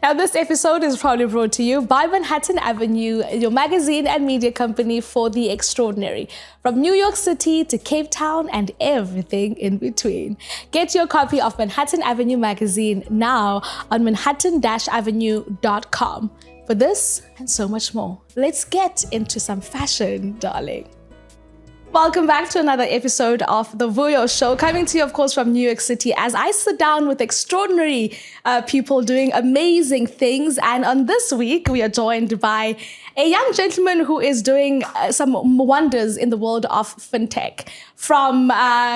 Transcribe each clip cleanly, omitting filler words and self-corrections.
Now, this episode is proudly brought to you by Manhattan Avenue, your magazine and media company for the extraordinary. From New York City to Cape Town and everything in between. Get your copy of Manhattan Avenue magazine now on manhattan-avenue.com. For this and so much more, let's get into some fashion, darling. Welcome back to another episode of the VUYO show, coming to you, of course, from New York City as I sit down with extraordinary people doing amazing things. And on this week, we are joined by a young gentleman who is doing some wonders in the world of fintech. From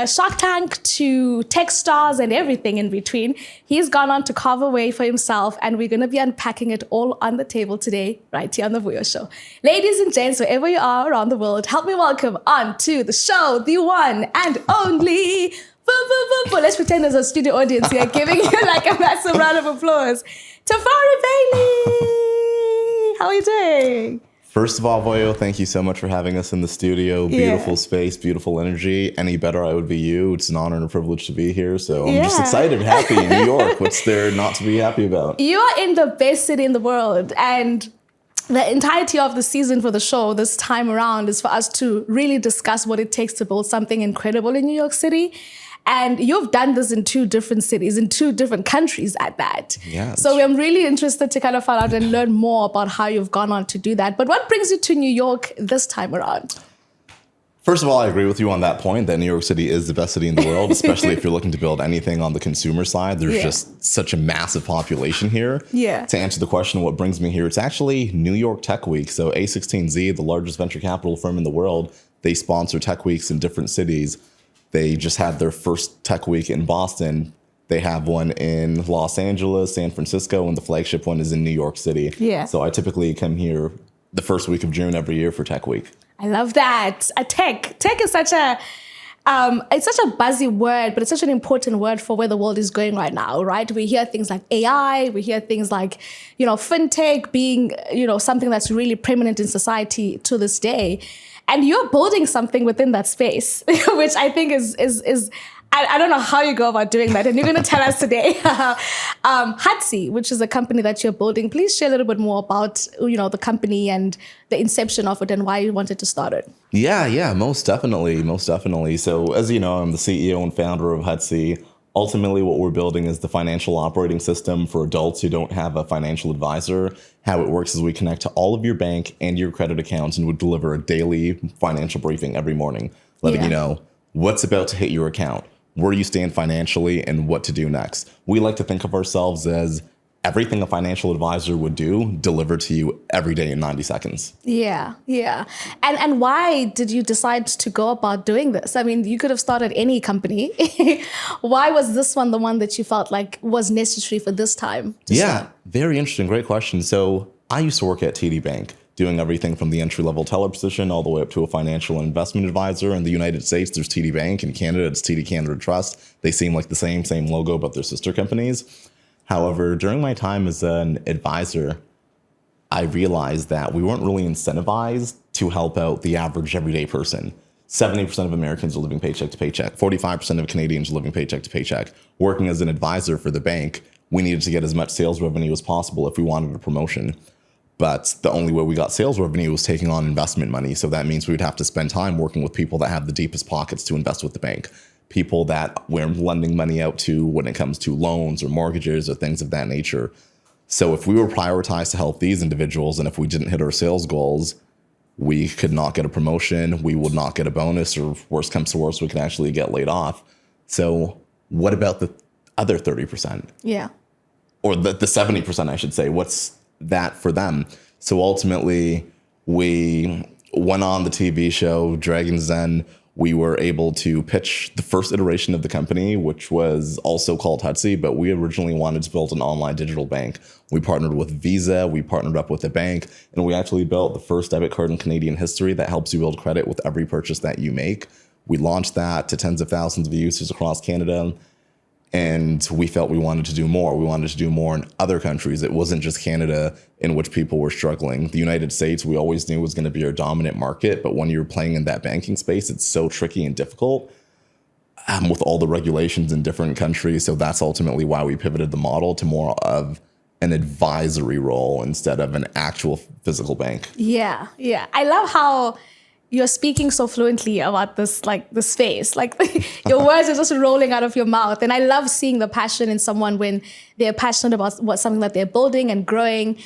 Shark Tank to Techstars and everything in between, he's gone on to carve a way for himself, and we're going to be unpacking it all on the table today, right here on the VUYO show. Ladies and gents, wherever you are around the world, help me welcome on to the show, the one and only. Let's pretend there's a studio audience here giving you like a massive round of applause. Tefari Bailey, how are you doing? First of all, VUYO, thank you so much for having us in the studio. Beautiful space, beautiful energy. Any better, I would be you. It's an honor and a privilege to be here. So I'm just excited, happy in New York. What's there not to be happy about? You are in the best city in the world, and the entirety of the season for the show this time around is for us to really discuss what it takes to build something incredible in New York City. And you've done this in 2 different cities, in 2 different countries at that. Yeah. So I'm really interested to kind of find out and learn more about how you've gone on to do that. But what brings you to New York this time around? First of all, I agree with you on that point that New York City is the best city in the world, especially if you're looking to build anything on the consumer side. There's just such a massive population here. Yeah. To answer the question, what brings me here, it's actually New York Tech Week. So A16Z, the largest venture capital firm in the world, they sponsor tech weeks in different cities. They just had their first tech week in Boston. They have one in Los Angeles, San Francisco, and the flagship one is in New York City. Yeah. So I typically come here the first week of June every year for Tech Week. I love that. Tech is such a it's such a buzzy word, but it's such an important word for where the world is going right now, right? We hear things like AI, we hear things like, fintech being, something that's really prominent in society to this day. And you're building something within that space, which I think is I don't know how you go about doing that. And you're going to tell us today. Hutsy, which is a company that you're building. Please share a little bit more about, the company and the inception of it and why you wanted to start it. Yeah, most definitely. So as you know, I'm the CEO and founder of Hutsy. Ultimately, what we're building is the financial operating system for adults who don't have a financial advisor. How it works is we connect to all of your bank and your credit accounts and would deliver a daily financial briefing every morning, letting you know what's about to hit your account, where you stand financially, and what to do next. We like to think of ourselves as everything a financial advisor would do delivered to you every day in 90 seconds. Yeah. And why did you decide to go about doing this? I mean, you could have started any company. Why was this one the one that you felt like was necessary for this time to start? Very interesting. Great question. So I used to work at TD Bank, doing everything from the entry-level teller position all the way up to a financial and investment advisor. In the United States, there's TD Bank. In Canada, it's TD Canada Trust. They seem like the same logo, but they're sister companies. However, during my time as an advisor, I realized that we weren't really incentivized to help out the average everyday person. 70% of Americans are living paycheck to paycheck. 45% of Canadians are living paycheck to paycheck. Working as an advisor for the bank, we needed to get as much sales revenue as possible if we wanted a promotion. But the only way we got sales revenue was taking on investment money. So that means we would have to spend time working with people that have the deepest pockets to invest with the bank. People that we're lending money out to when it comes to loans or mortgages or things of that nature. So if we were prioritized to help these individuals and if we didn't hit our sales goals, we could not get a promotion, we would not get a bonus, or worst comes to worst, we could actually get laid off. So what about the other 30%? Yeah. Or the 70%, I should say. What's that for them? So ultimately, we went on the TV show Dragon's Den. We were able to pitch the first iteration of the company, which was also called Hutsy, but we originally wanted to build an online digital bank. We partnered with Visa, we partnered up with a bank, and we actually built the first debit card in Canadian history that helps you build credit with every purchase that you make. We launched that to tens of thousands of users across Canada, and we felt we wanted to do more. We wanted to do more in other countries. It wasn't just Canada in which people were struggling. The United States, we always knew was going to be our dominant market, but when you're playing in that banking space, it's so tricky and difficult with all the regulations in different countries. So that's ultimately why we pivoted the model to more of an advisory role instead of an actual physical bank. Yeah. I love how you're speaking so fluently about this, like the space, like your words are just rolling out of your mouth. And I love seeing the passion in someone when they're passionate about something that they're building and growing.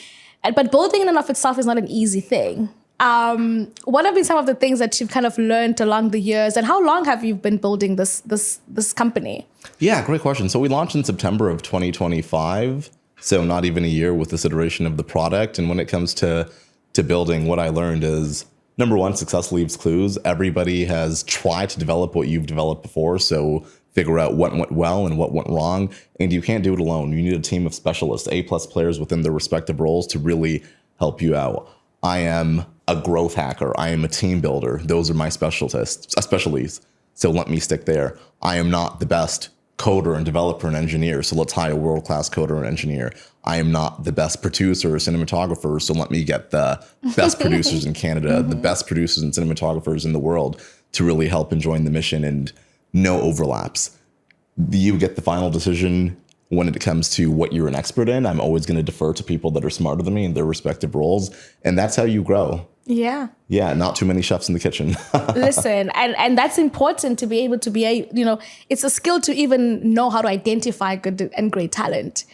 But building in and of itself is not an easy thing. What have been some of the things that you've kind of learned along the years, and how long have you been building this company? Yeah, great question. So we launched in September of 2025. So not even a year with this iteration of the product. And when it comes to building, what I learned is, number one, success leaves clues. Everybody has tried to develop what you've developed before. So figure out what went well and what went wrong. And you can't do it alone. You need a team of specialists, A-plus players within their respective roles to really help you out. I am a growth hacker. I am a team builder. Those are my specialties. So let me stick there. I am not the best coder and developer and engineer, so let's hire a world-class coder and engineer. I am not the best producer or cinematographer, so let me get the best producers in Canada, the best producers and cinematographers in the world to really help and join the mission, and no overlaps. You get the final decision when it comes to what you're an expert in. I'm always going to defer to people that are smarter than me in their respective roles, and that's how you grow. Yeah. Yeah, not too many chefs in the kitchen. Listen, and that's important to be able to be, it's a skill to even know how to identify good and great talent.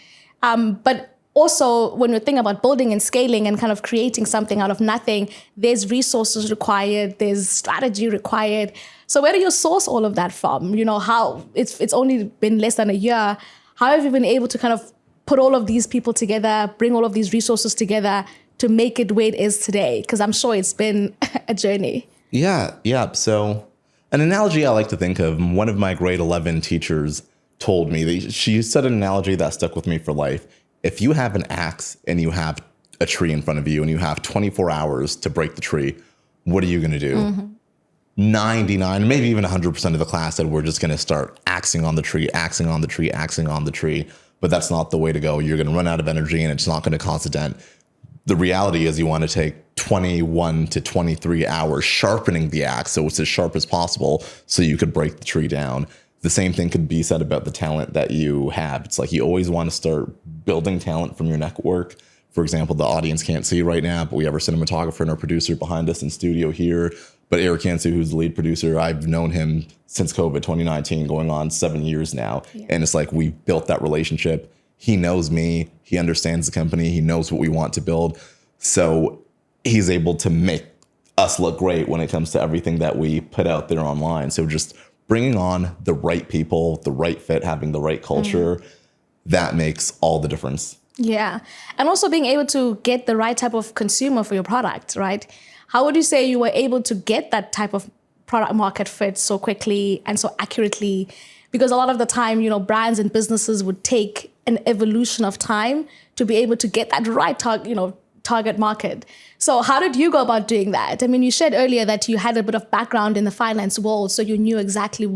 But also, when we think about building and scaling and kind of creating something out of nothing, there's resources required, there's strategy required. So where do you source all of that from? How it's only been less than a year. How have you been able to kind of put all of these people together, bring all of these resources together to make it where it is today? Because I'm sure it's been a journey. Yeah. So an analogy I like to think of, one of my grade 11 teachers told me, she said an analogy that stuck with me for life. If you have an axe and you have a tree in front of you and you have 24 hours to break the tree, what are you going to do? Mm-hmm. 99, maybe even 100% of the class said, we're just going to start axing on the tree. But that's not the way to go. You're going to run out of energy and it's not going to cause a dent. The reality is you want to take 21 to 23 hours sharpening the axe so it's as sharp as possible so you could break the tree down. The same thing could be said about the talent that you have. It's like you always want to start building talent from your network. For example, the audience can't see right now, but we have our cinematographer and our producer behind us in studio here. But Eric Hansu, who's the lead producer, I've known him since COVID 2019, going on 7 years now. Yeah. And it's like we built that relationship. He knows me. He understands the company. He knows what we want to build. So he's able to make us look great when it comes to everything that we put out there online. So just bringing on the right people, the right fit, having the right culture, that makes all the difference. Yeah. And also being able to get the right type of consumer for your product, right? How would you say you were able to get that type of product market fit so quickly and so accurately? Because a lot of the time, brands and businesses would take an evolution of time to be able to get that right target market. So how did you go about doing that? I mean, you shared earlier that you had a bit of background in the finance world, so you knew exactly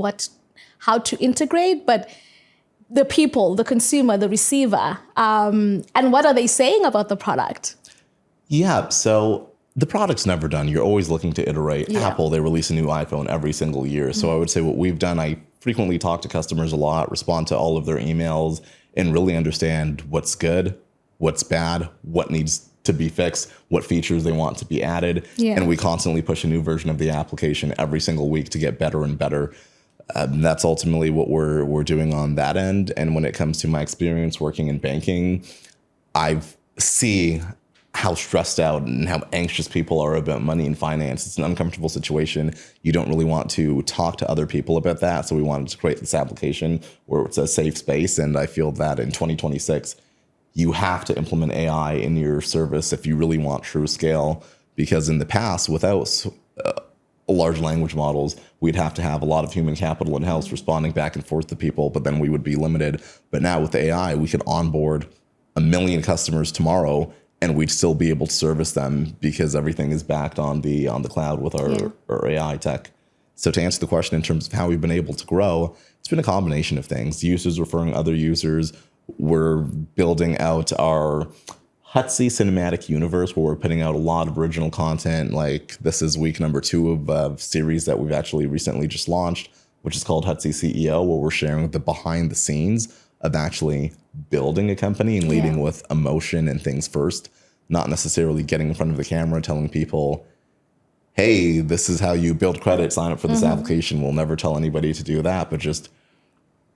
how to integrate, but the people, the consumer, the receiver, and what are they saying about the product? Yeah, so the product's never done. You're always looking to iterate. Yeah. Apple, they release a new iPhone every single year. So I would say what we've done, I frequently talk to customers a lot, respond to all of their emails, and really understand what's good, what's bad, what needs to be fixed, what features they want to be added. Yeah. And we constantly push a new version of the application every single week to get better and better. That's ultimately what we're doing on that end. And when it comes to my experience working in banking, I see how stressed out and how anxious people are about money and finance. It's an uncomfortable situation. You don't really want to talk to other people about that. So we wanted to create this application where it's a safe space. And I feel that in 2026, you have to implement AI in your service if you really want true scale. Because in the past, without large language models, we'd have to have a lot of human capital in-house responding back and forth to people, but then we would be limited. But now with AI, we could onboard 1 million customers tomorrow and we'd still be able to service them because everything is backed on the cloud with our AI tech. So to answer the question in terms of how we've been able to grow, it's been a combination of things. Users referring other users. We're building out our Hutsy cinematic universe where we're putting out a lot of original content. Like this is week number 2 of a series that we've actually recently just launched, which is called Hutsy CEO, where we're sharing the behind the scenes of actually building a company and leading with emotion and things first, not necessarily getting in front of the camera telling people, hey, this is how you build credit, sign up for this application. We'll never tell anybody to do that, but just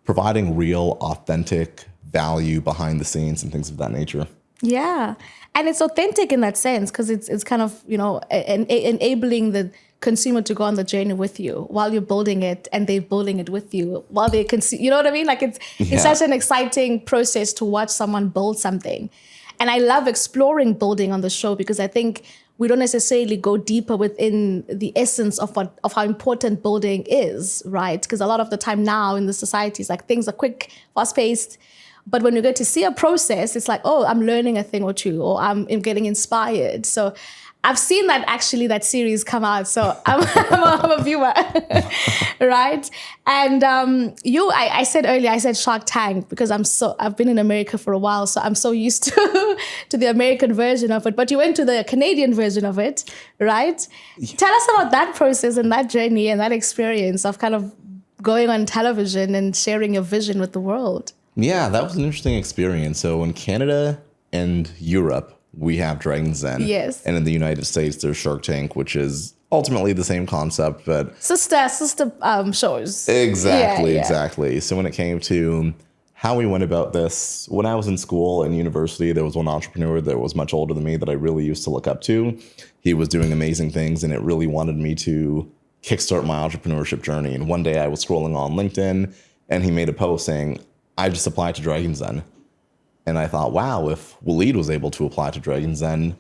providing real, authentic value behind the scenes and things of that nature. Yeah. And it's authentic in that sense because it's kind of, enabling the consumer to go on the journey with you while you're building it and they're building it with you while they can see, you know what I mean? Like it's such an exciting process to watch someone build something. And I love exploring building on the show because I think we don't necessarily go deeper within the essence of how important building is, right? Because a lot of the time now in the society, it's like things are quick, fast-paced. But when you get to see a process, it's like, oh, I'm learning a thing or two, or I'm getting inspired. So I've seen that series come out. So I'm a viewer, right? And I said earlier, I said Shark Tank because I've been in America for a while, so I'm so used to the American version of it. But you went to the Canadian version of it, right? Yeah. Tell us about that process and that journey and that experience of kind of going on television and sharing your vision with the world. Yeah, that was an interesting experience. So in Canada and Europe, we have Dragon's Den. Yes. And in the United States, there's Shark Tank, which is ultimately the same concept, but sister shows. Exactly. So when it came to how we went about this, when I was in school and university, there was one entrepreneur that was much older than me that I really used to look up to. He was doing amazing things, and it really wanted me to kickstart my entrepreneurship journey. And one day I was scrolling on LinkedIn, and he made a post saying, I just applied to Dragon's Den. And I thought, wow, if Waleed was able to apply to Dragon's Den,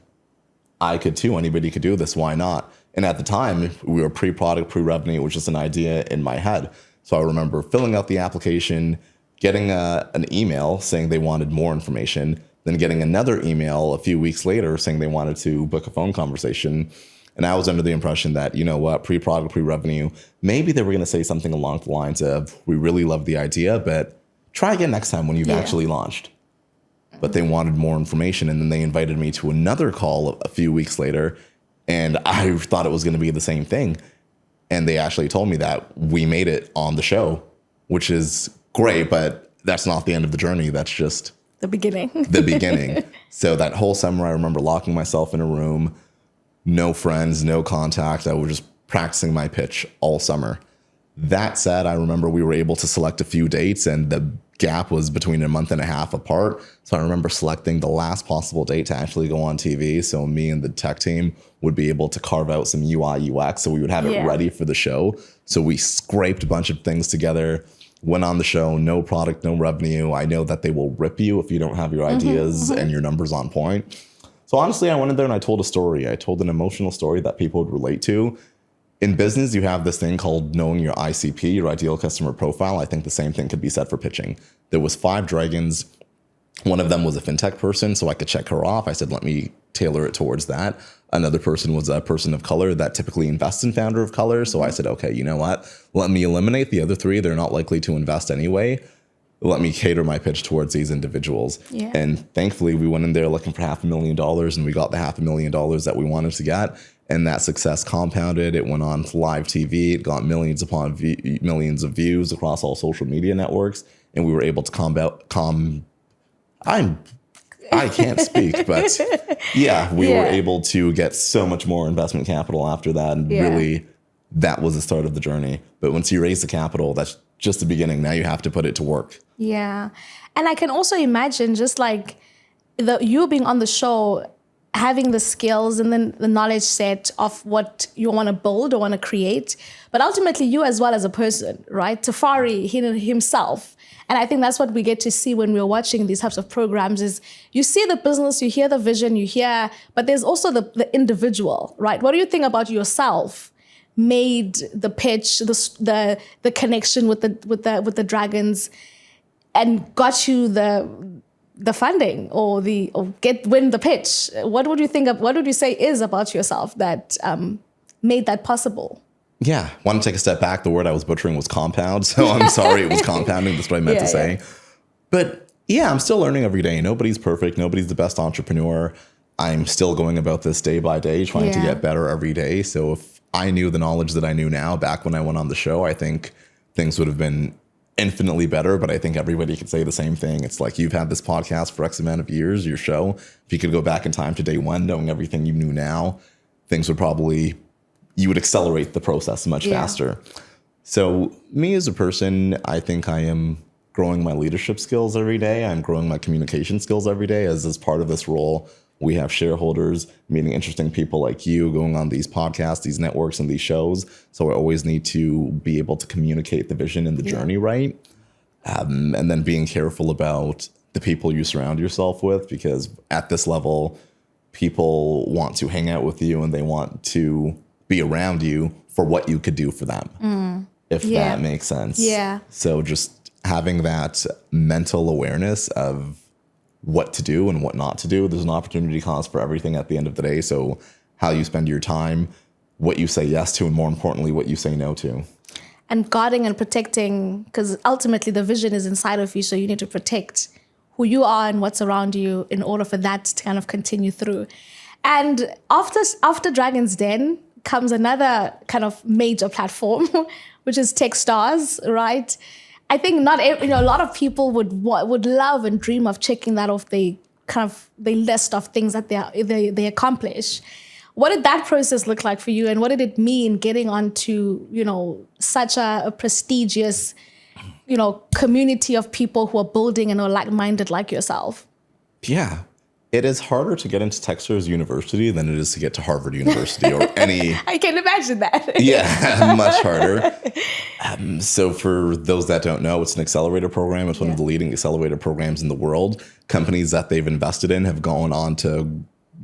I could too. Anybody could do this. Why not? And at the time, we were pre-product, pre-revenue. It was just an idea in my head. So I remember filling out the application, getting an email saying they wanted more information, then getting another email a few weeks later saying they wanted to book a phone conversation. And I was under the impression that, you know what, pre-product, pre-revenue, maybe they were going to say something along the lines of, we really love the idea, but try again next time when you've actually launched. But they wanted more information, and then they invited me to another call a few weeks later, and I thought it was going to be the same thing. And they actually told me that we made it on the show, which is great, but that's not the end of the journey. That's just the beginning. The beginning. So that whole summer, I remember locking myself in a room, no friends, no contact. I was just practicing my pitch all summer. That said, I remember we were able to select a few dates, and the gap was between a month and a half apart. So I remember selecting the last possible date to actually go on TV. So me and the tech team would be able to carve out some UI, UX. So we would have it ready for the show. So we scraped a bunch of things together, went on the show, no product, no revenue. I know that they will rip you if you don't have your ideas and your numbers on point. So honestly, I went in there and I told a story. I told an emotional story that people would relate to. In business, you have this thing called knowing your ICP, your ideal customer profile. I think the same thing could be said for pitching. There was 5 dragons. One of them was a fintech person, so I could check her off. I said, let me tailor it towards that. Another person was a person of color that typically invests in founder of color. So I said, okay, you know what? Let me eliminate the other 3. They're not likely to invest anyway. Let me cater my pitch towards these individuals. Yeah. And thankfully, we went in there looking for $500,000, and we got the $500,000 that we wanted to get. And that success compounded. It went on live TV. It got millions upon millions of views across all social media networks. And we were able to I can't speak, but yeah, we were able to get so much more investment capital after that. And really, that was the start of the journey. But once you raise the capital, that's just the beginning. Now you have to put it to work. Yeah. And I can also imagine just like you being on the show, having the skills and then the knowledge set of what you want to build or want to create, but ultimately you as well as a person, right? Tefari himself. And I think that's what we get to see when we're watching these types of programs is you see the business, you hear the vision, but there's also the individual, right? What do you think about yourself made the pitch, the connection with the dragons and got you the funding or win the pitch? What would you say is about yourself that made that possible? Yeah, want to take a step back. The word I was butchering was compound. So I'm sorry, it was compounding. That's what I meant to say. But yeah, I'm still learning every day. Nobody's perfect. Nobody's the best entrepreneur. I'm still going about this day by day, trying to get better every day. So if I knew the knowledge that I knew now back when I went on the show, I think things would have been infinitely better, but I think everybody could say the same thing. It's like, you've had this podcast for X amount of years, your show. If you could go back in time to day one, knowing everything you knew now, things would probably, you would accelerate the process much faster. So me as a person, I think I am growing my leadership skills every day. I'm growing my communication skills every day. As part of this role, we have shareholders, meeting interesting people like you, going on these podcasts, these networks, and these shows. So I always need to be able to communicate the vision and the journey right. And then being careful about the people you surround yourself with, because at this level, people want to hang out with you and they want to be around you for what you could do for them, if that makes sense. Yeah. So just having that mental awareness of what to do and what not to do. There's an opportunity cost for everything at the end of the day. So how you spend your time, what you say yes to, and more importantly, what you say no to. And guarding and protecting, because ultimately the vision is inside of you. So you need to protect who you are and what's around you in order for that to kind of continue through. And after Dragon's Den comes another kind of major platform, which is Techstars, right? I think a lot of people would love and dream of checking that off the list of things that they accomplish. What did that process look like for you, and what did it mean getting onto such a prestigious community of people who are building and are like-minded like yourself? Yeah. It is harder to get into Techstars University than it is to get to Harvard University or any. I can imagine that. Yeah, much harder. So for those that don't know, it's an accelerator program. It's one of the leading accelerator programs in the world. Companies that they've invested in have gone on to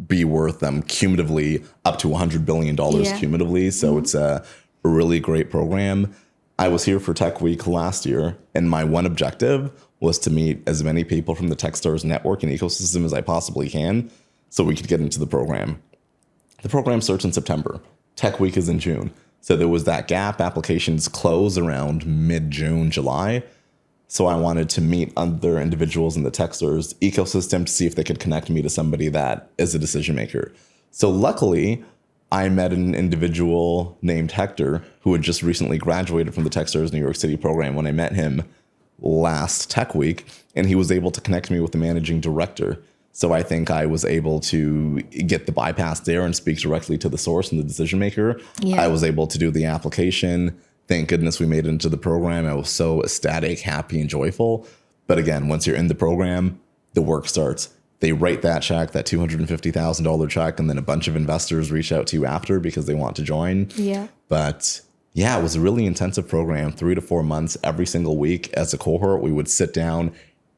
be worth cumulatively up to $100 billion cumulatively. So it's a really great program. I was here for Tech Week last year, and my one objective was to meet as many people from the Techstars network and ecosystem as I possibly can so we could get into the program. The program starts in September. Tech Week is in June. So there was that gap. Applications close around mid-June, July. So I wanted to meet other individuals in the Techstars ecosystem to see if they could connect me to somebody that is a decision maker. So luckily, I met an individual named Hector who had just recently graduated from the Techstars New York City program when I met him last Tech Week, and he was able to connect me with the managing director. So I think I was able to get the bypass there and speak directly to the source and the decision maker. Yeah. I was able to do the application. Thank goodness we made it into the program. I was so ecstatic, happy, and joyful. But again, once you're in the program, the work starts. They write that check, that $250,000 check, and then a bunch of investors reach out to you after because they want to join. Yeah. But yeah, it was a really intensive program, 3 to 4 months, every single week. As a cohort, we would sit down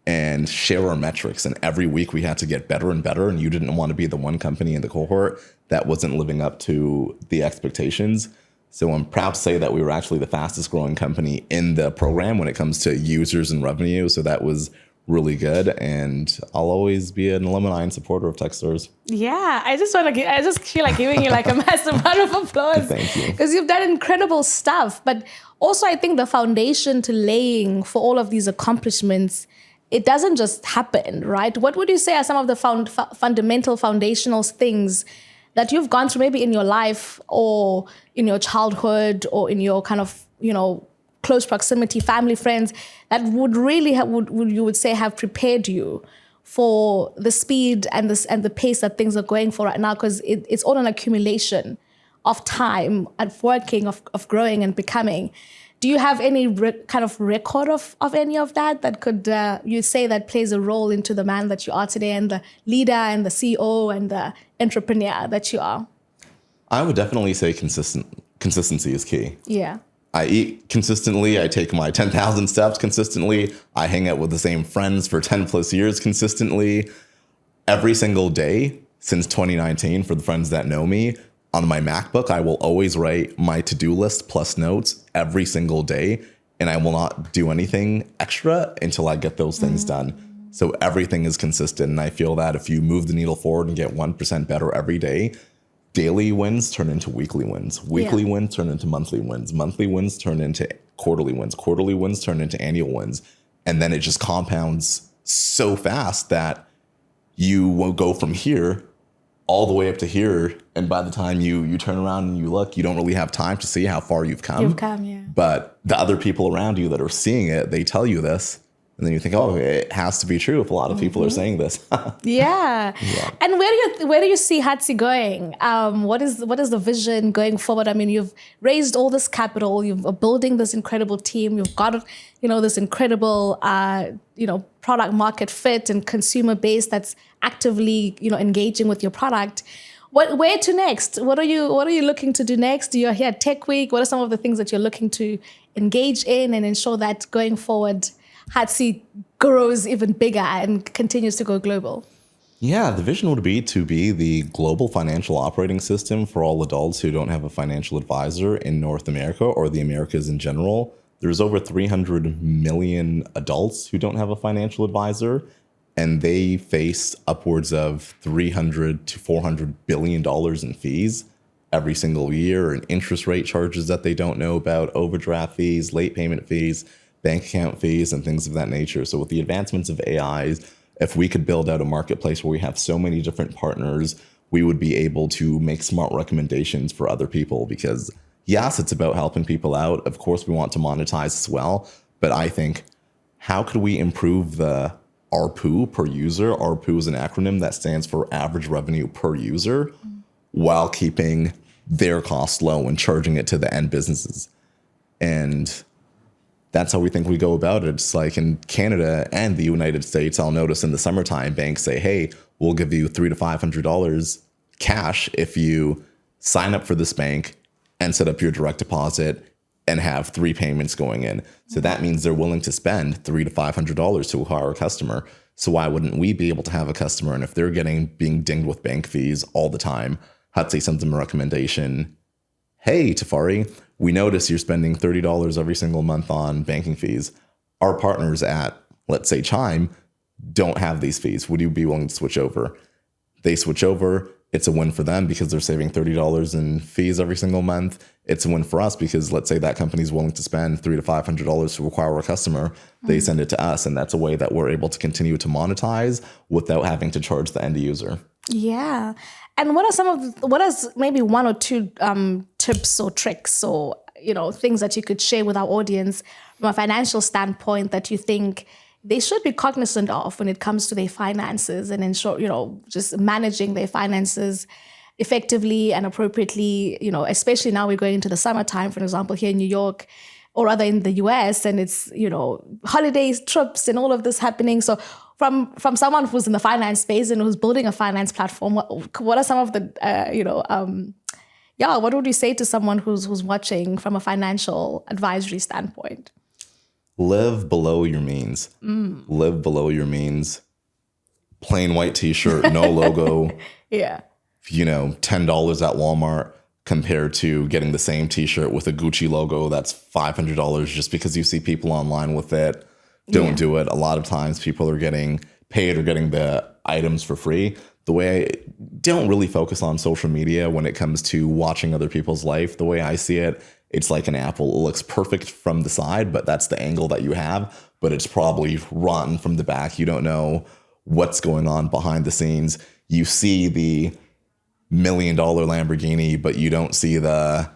and share our metrics. And every week we had to get better and better. And you didn't want to be the one company in the cohort that wasn't living up to the expectations. So I'm proud to say that we were actually the fastest growing company in the program when it comes to users and revenue. So that was really good, and I'll always be an alumni and supporter of Techstars. Yeah, I just feel like giving you like a massive round of applause. Thank you. Because you've done incredible stuff, but also I think the foundation to laying for all of these accomplishments, it doesn't just happen, right? What would you say are some of the fundamental foundational things that you've gone through maybe in your life or in your childhood or in your kind of, close proximity, family, friends, that would really you would say have prepared you for the speed and the pace that things are going for right now? Because it's all an accumulation of time and working, of growing and becoming. Do you have any kind of record of any of that could you say that plays a role into the man that you are today and the leader and the CEO and the entrepreneur that you are? I would definitely say consistency is key. Yeah. I eat consistently. I take my 10,000 steps consistently. I hang out with the same friends for 10 plus years consistently. Every single day since 2019, for the friends that know me, on my MacBook, I will always write my to-do list plus notes every single day, and I will not do anything extra until I get those things done. So everything is consistent, and I feel that if you move the needle forward and get 1% better every day, daily wins turn into weekly wins. Weekly wins turn into monthly wins. Monthly wins turn into quarterly wins. Quarterly wins turn into annual wins. And then it just compounds so fast that you will go from here all the way up to here. And by the time you turn around and you look, you don't really have time to see how far you've come. Yeah. But the other people around you that are seeing it, they tell you this. And then you think, oh, it has to be true if a lot of people are saying this. Yeah. And where do you see Hutsy going? What is the vision going forward? I mean, you've raised all this capital, you're building this incredible team, you've got, this incredible, product market fit and consumer base that's actively, engaging with your product. Where to next? What are you looking to do next? You're here at Tech Week. What are some of the things that you're looking to engage in and ensure that going forward, Hutsy grows even bigger and continues to go global? Yeah, the vision would be to be the global financial operating system for all adults who don't have a financial advisor in North America or the Americas in general. There's over 300 million adults who don't have a financial advisor, and they face upwards of $300 to $400 billion in fees every single year, and interest rate charges that they don't know about, overdraft fees, late payment fees, bank account fees, and things of that nature. So with the advancements of AIs, if we could build out a marketplace where we have so many different partners, we would be able to make smart recommendations for other people. Because yes, it's about helping people out. Of course, we want to monetize as well. But I think, how could we improve the ARPU per user? ARPU is an acronym that stands for average revenue per user, while keeping their costs low and charging it to the end businesses. And that's how we think we go about it. It's like in Canada and the United States, I'll notice in the summertime, banks say, hey, we'll give you $300 to $500 cash if you sign up for this bank and set up your direct deposit and have 3 payments going in. So that means they're willing to spend $300 to $500 to acquire a customer. So why wouldn't we be able to have a customer? And if they're being dinged with bank fees all the time, Hutsy sends them a recommendation. Hey, Tefari, we notice you're spending $30 every single month on banking fees. Our partners at, let's say, Chime, don't have these fees. Would you be willing to switch over? They switch over. It's a win for them because they're saving $30 in fees every single month. It's a win for us because let's say that company's willing to spend $300 to $500 to acquire a customer. They send it to us, and that's a way that we're able to continue to monetize without having to charge the end user. Yeah. And what are maybe 1 or 2 tips or tricks or, things that you could share with our audience from a financial standpoint that you think they should be cognizant of when it comes to their finances and ensure, just managing their finances effectively and appropriately, especially now we're going into the summertime, for example, here in New York, or rather in the US, and it's, holidays, trips, and all of this happening. So from someone who's in the finance space and who's building a finance platform, what are some of the, what would you say to someone who's watching from a financial advisory standpoint? Live below your means. Live below your means. Plain white t-shirt, no logo. Yeah. $10 at Walmart compared to getting the same t-shirt with a Gucci logo that's $500 just because you see people online with it. Don't do it. A lot of times people are getting paid or getting the items for free. The way I don't really focus on social media when it comes to watching other people's life. The way I see it, it's like an apple. It looks perfect from the side, but that's the angle that you have. But it's probably rotten from the back. You don't know what's going on behind the scenes. You see the $1 million Lamborghini, but you don't see the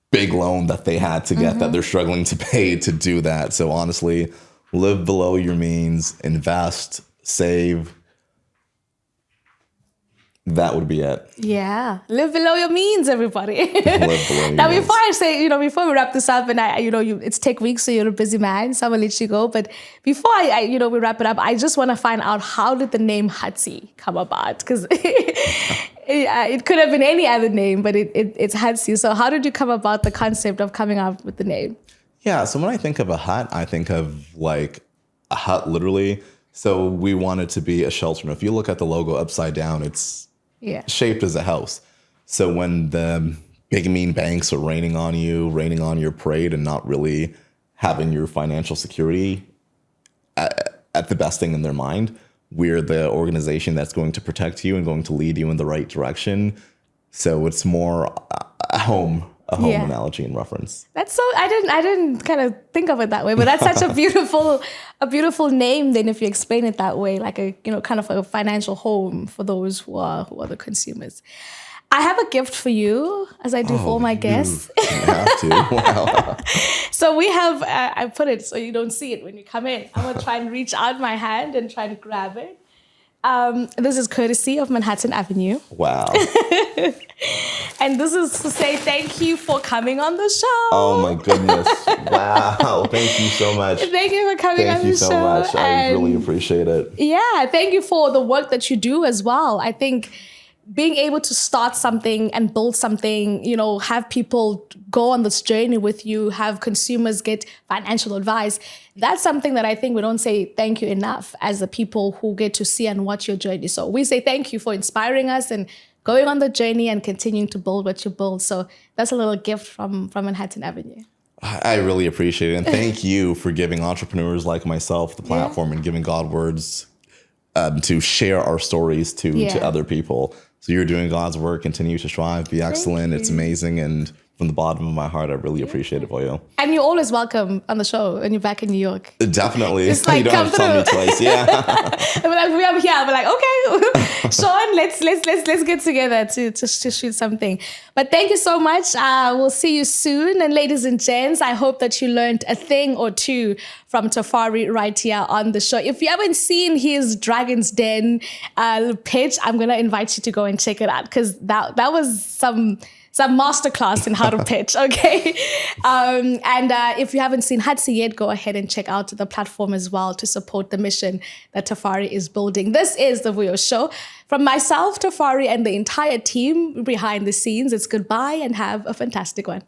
big loan that they had to get that they're struggling to pay to do that. So honestly, live below your means, invest, save. That would be it. Yeah. Live below your means, everybody. Live below your Now, means. before I say, before we wrap this up, and it's Tech Week, so you're a busy man, so I'm going to let you go. But before we wrap it up, I just want to find out, how did the name Hutsy come about? Because it could have been any other name, but it's Hutsy. So how did you come about the concept of coming up with the name? Yeah, so when I think of a hut, I think of like a hut literally. So we want it to be a shelter. And if you look at the logo upside down, it's shaped as a house. So when the big mean banks are raining on your parade and not really having your financial security at the best thing in their mind, we're the organization that's going to protect you and going to lead you in the right direction. So it's more a home, a home analogy and reference. That's so, I didn't kind of think of it that way, but that's such a beautiful name then if you explain it that way, like a, kind of a financial home for those who are the consumers. I have a gift for you, as I do for all my guests. You have to. Wow. So we have, I put it so you don't see it when you come in. I'm going to try and reach out my hand and try to grab it. This is courtesy of Manhattan Avenue. Wow. And this is to say thank you for coming on the show. Oh my goodness. Wow. Thank you so much. Thank you for coming on the show. Thank you so much. I really appreciate it. Yeah. Thank you for the work that you do as well. I think being able to start something and build something, have people go on this journey with you, have consumers get financial advice. That's something that I think we don't say thank you enough as the people who get to see and watch your journey. So we say thank you for inspiring us and going on the journey and continuing to build what you build. So that's a little gift from Manhattan Avenue. I really appreciate it. And thank you for giving entrepreneurs like myself the platform and giving God words to share our stories to other people. So you're doing God's work. Continue to strive. Be excellent. It's amazing. And from the bottom of my heart, I really appreciate it, VUYO. And you're always welcome on the show when you're back in New York. Definitely. It's like, you don't have to tell me twice. Yeah. We're like, we're here. We're like, okay, Sean, let's get together to shoot something. But thank you so much. We'll see you soon. And ladies and gents, I hope that you learned a thing or two from Tefari right here on the show. If you haven't seen his Dragon's Den pitch, I'm going to invite you to go and check it out because that was some masterclass in how to pitch, okay? And if you haven't seen Hutsy yet, go ahead and check out the platform as well to support the mission that Tefari is building. This is the VUYO Show. From myself, Tefari, and the entire team behind the scenes, it's goodbye and have a fantastic one.